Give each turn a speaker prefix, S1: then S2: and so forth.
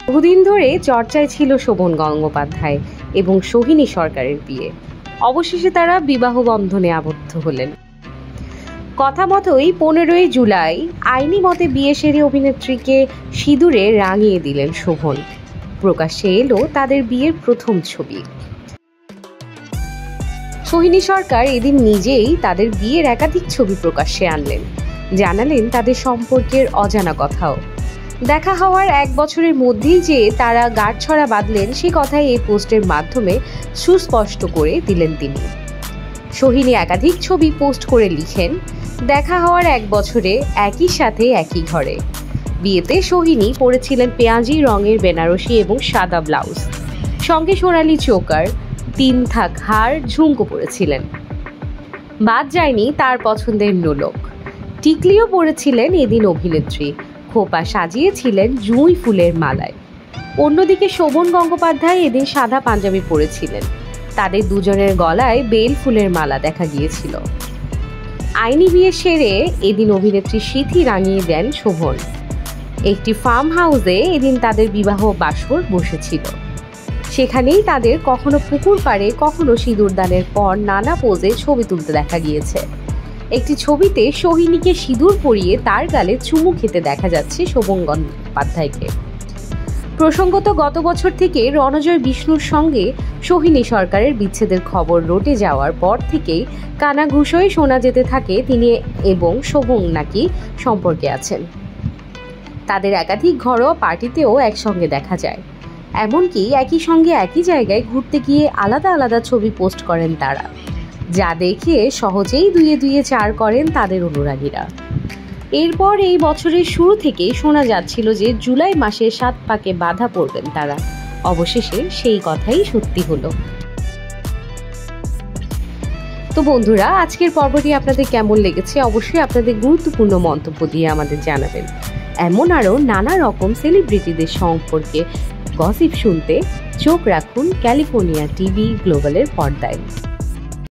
S1: বহুদিন ধরে চর্চায় ছিল শোভন গঙ্গোপাধ্যায় এবং সোহিনী সরকারের বিয়ে। অবশেষে তারা বিবাহ বন্ধনে আবদ্ধ হলেন। কথা মতোই 15ই জুলাই আইনি মতে বিয়ে সেরে অভিনেত্রীকে সিঁদুরে রাঙিয়ে দিলেন শোভন। প্রকাশ্যে এলো তাদের বিয়ের প্রথম ছবি। সোহিনী সরকার এদিন নিজেই তাদের বিয়ের একাধিক ছবি প্রকাশ্যে আনলেন, জানালেন তাদের সম্পর্কের অজানা কথাও। দেখা হওয়ার 1 বছরের মধ্যেই যে তারা গাঁটছড়া বাঁধলেন সে কথাই এই পোস্টের মাধ্যমে সুস্পষ্ট করে দিলেন তিনি। সোহিনী একাধিক ছবি পোস্ট করে লিখেন, দেখা হওয়ার 1 বছরে একই সাথে একই ঘরে। বিয়েতে সোহিনী পরেছিলেন পেঁয়াজি রঙের বেনারসি এবং সাদা ব্লাউজ, সঙ্গে সোনালি চোকার 3 থাক হার ঝুমকো পরেছিলেন। বাদ যায়নি তার পছন্দের নোলক, টিকলিও পরেছিলেন এদিন অভিনেত্রী। খোপা সাজিয়েছিলেন জুঁই ফুলের মালায়। অন্যদিকে শোভন গঙ্গোপাধ্যায় এদিন সাদা পাঞ্জাবি পরেছিলেন। তাদের দুজনের গলায় বেল ফুলের মালা দেখা গিয়েছিল। আইনি বিয়ে সেরে এদিন অভিনেত্রী সিঁথি রাঙিয়ে দেন শোভন। একটি ফার্ম হাউসে এদিন তাদের বিবাহ বাসর বসেছিল। সেখানেই তাদের কখনো পুকুর পাড়ে, কখনো সিঁদুরদানের পর নানা পোজে ছবি তুলতে দেখা গিয়েছে। একটি ছবিতে সোহিনীকে সিঁদুর পরিয়ে তার গালে চুমু খেতে দেখা যাচ্ছে শোভন গঙ্গোপাধ্যায়কে। প্রসঙ্গত গত বছর থেকে রণজয় বিষ্ণুর সঙ্গে সোহিনী সরকারের বিচ্ছেদের খবর রটে যাওয়ার পর থেকেই কানাঘুষোয় শোনা যেতে থাকে তিনি এবং শোভন নাকি সম্পর্কে আছেন। তাদের একাধিক ঘরোয়া পার্টিতেও একসঙ্গে দেখা যায়। এমনকি একই সঙ্গে একই জায়গায় ঘুরতে গিয়ে আলাদা আলাদা ছবি পোস্ট করেন তারা, যা দেখে সহজেই 2-এ 2-এ 4 করেন তাদের অনুরাগীরা। এরপর এই বছরের শুরু থেকেই শোনা যাচ্ছিল যে জুলাই মাসে 7 পাকে বাধা পড়বেন তারা। অবশেষে সেই কথাই সত্যি হলো। তো বন্ধুরা, আজকের পর্বটি আপনাদের কেমন লেগেছে অবশ্যই আপনাদের গুরুত্বপূর্ণ মন্তব্য দিয়ে আমাদের জানাবেন। এমন আরও নানা রকম সেলিব্রিটিদের সম্পর্কে গসিপ শুনতে চোখ রাখুন ক্যালিফোর্নিয়া টিভি গ্লোবালের পর্দায়।